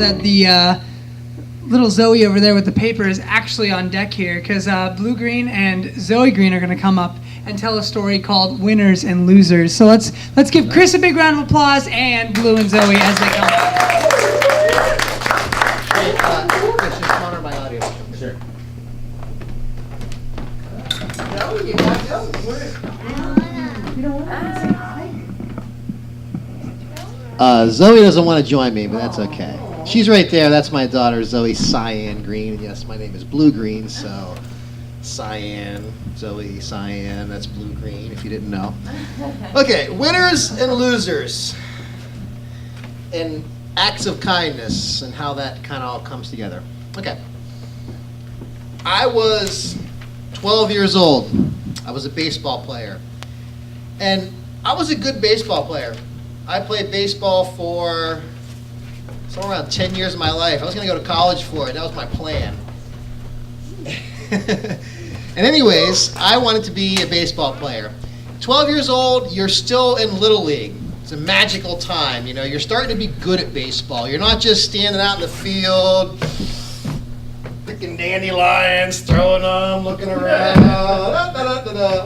that the little Zoe over there with the paper is actually on deck here, because Blue Green and Zoe Green are going to come up and tell a story called Winners and Losers. So let's give Chris a big round of applause and Blue and Zoe as they come up. Chris, just monitor my audio. Sure. Zoe, you got Zoe doesn't want to join me, but that's okay. She's right there. That's my daughter, Zoe Cyan Green. And yes, my name is Blue Green, so Cyan, Zoe Cyan, that's Blue Green, if you didn't know. Okay, winners and losers, and acts of kindness, and how that kind of all comes together. Okay. I was 12 years old. I was a baseball player. And I was a good baseball player. I played baseball for somewhere around 10 years of my life. I was going to go to college for it. That was my plan. And anyways, I wanted to be a baseball player. 12 years old, you're still in Little League. It's a magical time. You know, you're starting to be good at baseball. You're not just standing out in the field, picking dandelions, throwing them, looking around.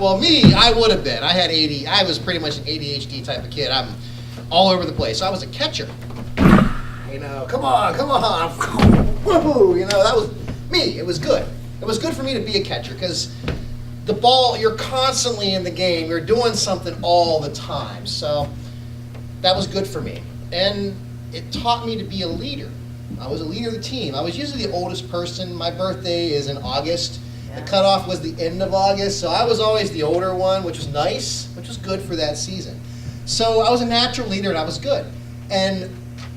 Well, me, I would have been. I was pretty much an ADHD type of kid. I'm all over the place. So I was a catcher. You know, come on. Woohoo! You know, that was me. It was good. It was good for me to be a catcher because the ball, you're constantly in the game. You're doing something all the time. So that was good for me. And it taught me to be a leader. I was a leader of the team. I was usually the oldest person. My birthday is in August. The cutoff was the end of August, so I was always the older one, which was nice, which was good for that season. So I was a natural leader, and I was good. And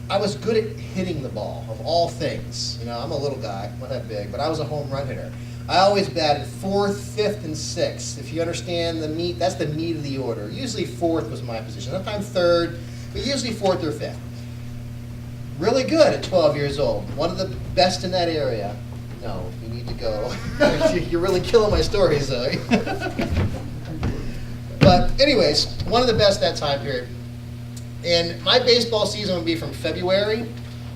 I was good at hitting the ball, of all things. You know, I'm a little guy, not that big, but I was a home run hitter. I always batted 4th, 5th, and 6th. If you understand the meat, that's the meat of the order. Usually 4th was my position. Sometimes 3rd, but usually 4th or 5th. Really good at 12 years old. One of the best in that area. No, you need to go. You're really killing my story, Zoe. But anyways, one of the best that time period. And my baseball season would be from February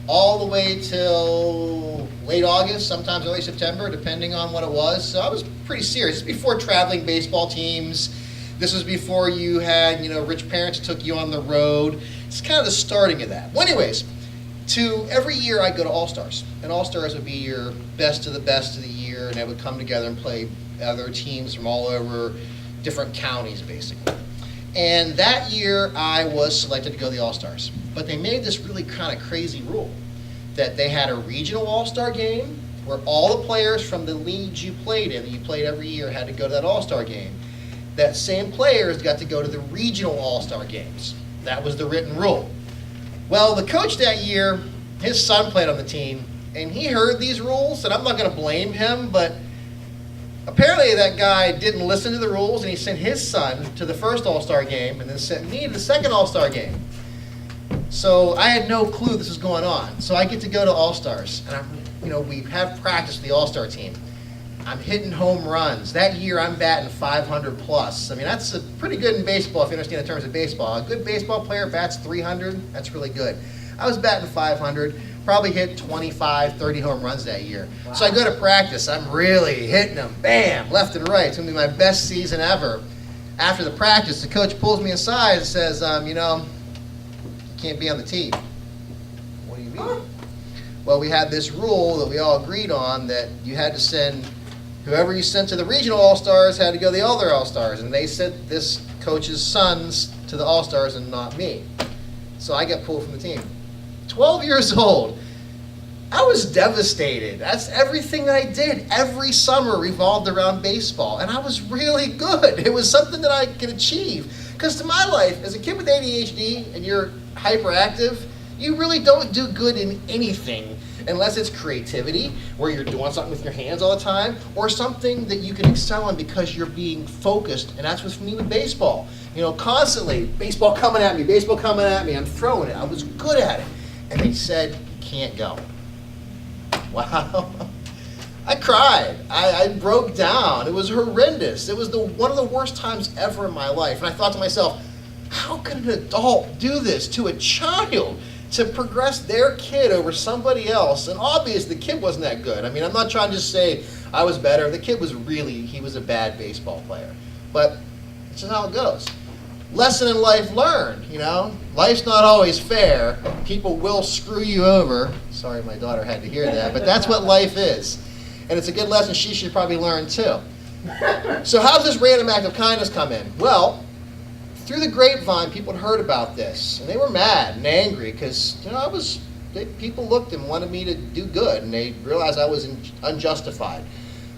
all the way till late August, sometimes early September, depending on what it was. So I was pretty serious. This was before traveling baseball teams. This was before you had, rich parents that took you on the road. It's kind of the starting of that. Well, anyways, every year I'd go to All-Stars. And All-Stars would be your best of the year, and they would come together and play other teams from all over different counties, basically. And that year I was selected to go to the All-Stars. But they made this really kind of crazy rule that they had a regional All-Star game where all the players from the leagues you played in, that you played every year, had to go to that All-Star game. That same players got to go to the regional All-Star games. That was the written rule. Well, the coach that year, his son played on the team, and he heard these rules, and I'm not going to blame him, but apparently that guy didn't listen to the rules, and he sent his son to the first All-Star game, and then sent me to the second All-Star game. So I had no clue this was going on. So I get to go to All-Stars, and we have practice with the All-Star team. I'm hitting home runs. That year I'm batting 500 plus. I mean, that's pretty good in baseball if you understand the terms of baseball. A good baseball player bats 300. That's really good. I was batting 500, probably hit 25, 30 home runs that year. Wow. So I go to practice. I'm really hitting them, bam, left and right. It's going to be my best season ever. After the practice, the coach pulls me aside and says, you can't be on the team. What do you mean? Well, we had this rule that we all agreed on that you had to send whoever you sent to the regional All-Stars had to go to the other All-Stars, and they sent this coach's sons to the All-Stars and not me. So I got pulled from the team. 12 years old. I was devastated. That's everything I did. Every summer revolved around baseball, and I was really good. It was something that I could achieve. Because to my life, as a kid with ADHD and you're hyperactive, you really don't do good in anything unless it's creativity, where you're doing something with your hands all the time, or something that you can excel in because you're being focused. And that's what's for me with baseball. Constantly, baseball coming at me, I'm throwing it. I was good at it. And they said, you can't go. Wow. I cried. I broke down. It was horrendous. It was one of the worst times ever in my life. And I thought to myself, how could an adult do this to a child? to progress their kid over somebody else. And obviously the kid wasn't that good. I mean, I'm not trying to just say I was better. The kid was he was a bad baseball player. But it's just how it goes. Lesson in life learned, you know. Life's not always fair. People will screw you over. Sorry, my daughter had to hear that, but that's what life is. And it's a good lesson she should probably learn too. So how does this random act of kindness come in? Well, through the grapevine, people had heard about this, and they were mad and angry because, you know, people looked and wanted me to do good, and they realized I was unjustified.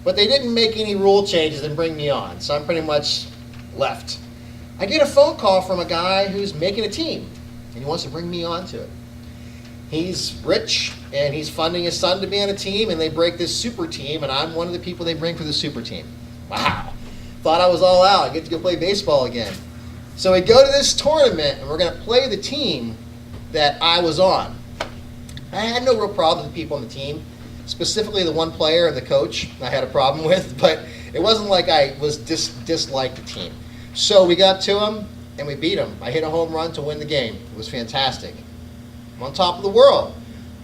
But they didn't make any rule changes and bring me on, so I'm pretty much left. I get a phone call from a guy who's making a team, and he wants to bring me onto it. He's rich, and he's funding his son to be on a team, and they break this super team, and I'm one of the people they bring for the super team. Wow. Thought I was all out. I get to go play baseball again. So we go to this tournament, and we're going to play the team that I was on. I had no real problem with the people on the team, specifically the one player and the coach I had a problem with, but it wasn't like I was disliked the team. So we got to him, and we beat him. I hit a home run to win the game. It was fantastic. I'm on top of the world.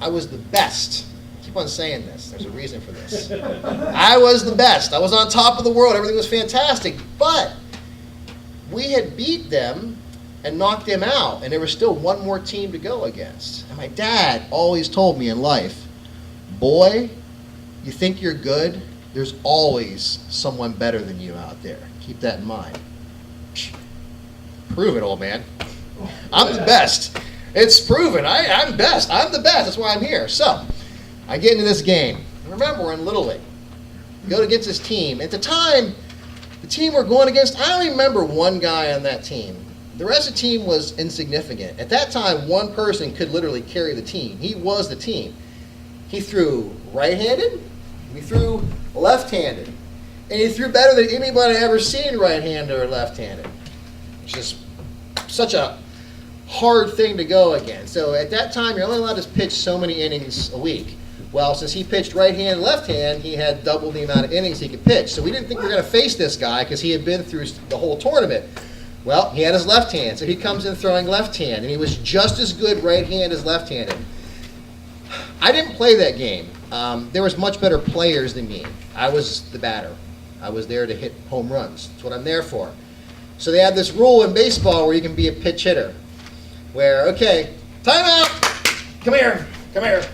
I was the best. I keep on saying this. There's a reason for this. I was the best. I was on top of the world. Everything was fantastic. But we had beat them and knocked them out, and there was still one more team to go against. And my dad always told me in life, boy, you think you're good? There's always someone better than you out there. Keep that in mind. Prove it, old man. I'm the best. It's proven. I'm best. I'm the best. That's why I'm here. So, I get into this game. Remember, we're in Little League. We go against this team. At the time, the team we're going against, I only remember one guy on that team. The rest of the team was insignificant. At that time, one person could literally carry the team. He was the team. He threw right-handed. He threw left-handed. And he threw better than anybody I ever seen right-handed or left-handed. It's just such a hard thing to go against. So at that time, you're only allowed to pitch so many innings a week. Well, since he pitched right hand and left hand, he had double the amount of innings he could pitch. So we didn't think we were going to face this guy because he had been through the whole tournament. Well, he had his left hand, so he comes in throwing left hand, and he was just as good right hand as left handed. I didn't play that game. There was much better players than me. I was the batter. I was there to hit home runs. That's what I'm there for. So they have this rule in baseball where you can be a pitch hitter. Where, okay, timeout! Come here,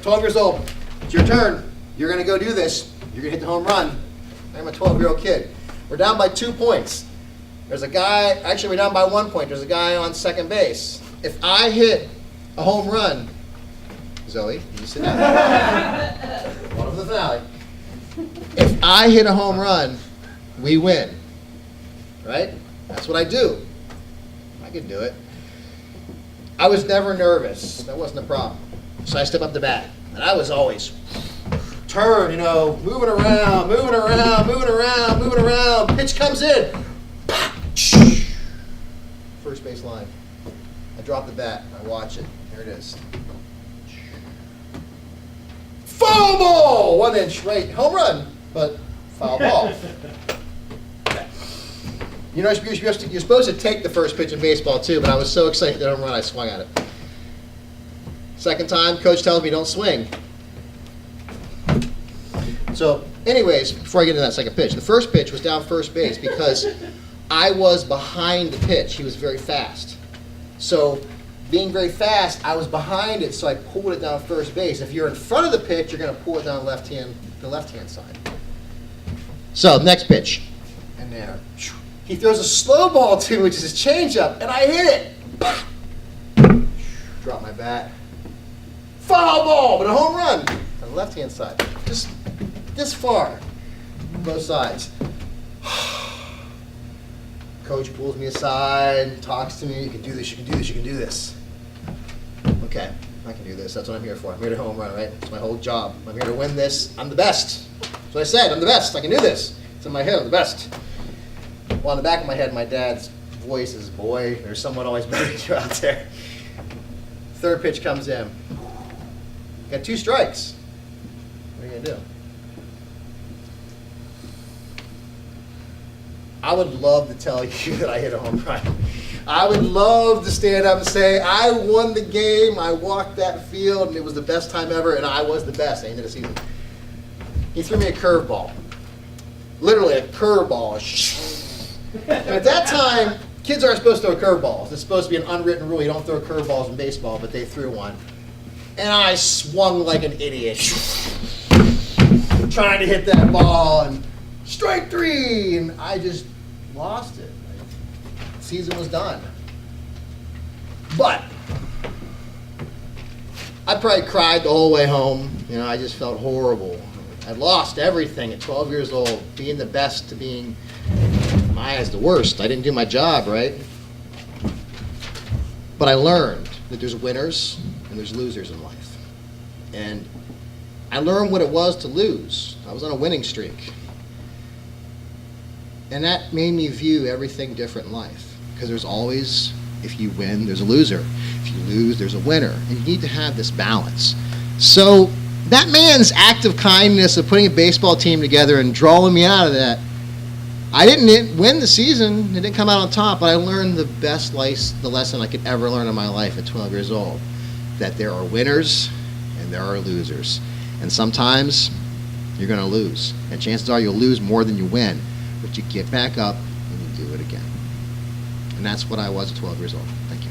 12 years old. It's your turn. You're going to go do this. You're going to hit the home run. I'm a 12-year-old kid. We're down by 2 points. There's a guy, actually we're down by 1 point. There's a guy on second base. If I hit a home run, Zoe, you sit down. One of the finale. If I hit a home run, we win. Right? That's what I do. I can do it. I was never nervous. That wasn't a problem. So I step up the bat. And I was always moving around. Pitch comes in. First base line. I drop the bat. I watch it. Here it is. Foul ball! 1 inch right. Home run, but foul ball. You know, you're supposed to take the first pitch in baseball too, but I was so excited that home run, I swung at it. Second time, coach tells me don't swing. So, anyways, before I get into that second pitch, the first pitch was down first base because I was behind the pitch. He was very fast. So, being very fast, I was behind it, so I pulled it down first base. If you're in front of the pitch, you're going to pull it down the left-hand side. So, next pitch. And there. He throws a slow ball to me, which is his changeup, and I hit it. Drop my bat. Foul ball, but a home run on the left-hand side. Just this far, both sides. Coach pulls me aside, talks to me. You can do this, you can do this, you can do this. Okay, I can do this. That's what I'm here for. I'm here to home run, right? It's my whole job. I'm here to win this. I'm the best. That's what I said. I'm the best. I can do this. It's in my head. I'm the best. Well, in the back of my head, my dad's voice is, boy, there's someone always better than you out there. Third pitch comes in. Got 2 strikes. What are you going to do? I would love to tell you that I hit a home run. I would love to stand up and say, I won the game, I walked that field, and it was the best time ever, and I was the best at the end of the season. He threw me a curveball. Literally a curveball. And at that time, kids aren't supposed to throw curveballs. It's supposed to be an unwritten rule. You don't throw curveballs in baseball, but they threw one. And I swung like an idiot, trying to hit that ball, and strike three, and I just lost it. Season was done. But I probably cried the whole way home. You know, I just felt horrible. I lost everything at 12 years old, being the best to being, in my eyes, the worst. I didn't do my job, right? But I learned that there's winners and there's losers in life. And I learned what it was to lose. I was on a winning streak. And that made me view everything different in life. Because there's always, if you win, there's a loser. If you lose, there's a winner. And you need to have this balance. So that man's act of kindness of putting a baseball team together and drawing me out of that, I didn't win the season. It didn't come out on top, but I learned the lesson I could ever learn in my life at 12 years old, that there are winners and there are losers. And sometimes you're going to lose. And chances are you'll lose more than you win. But you get back up and you do it again. And that's what I was at 12 years old. Thank you.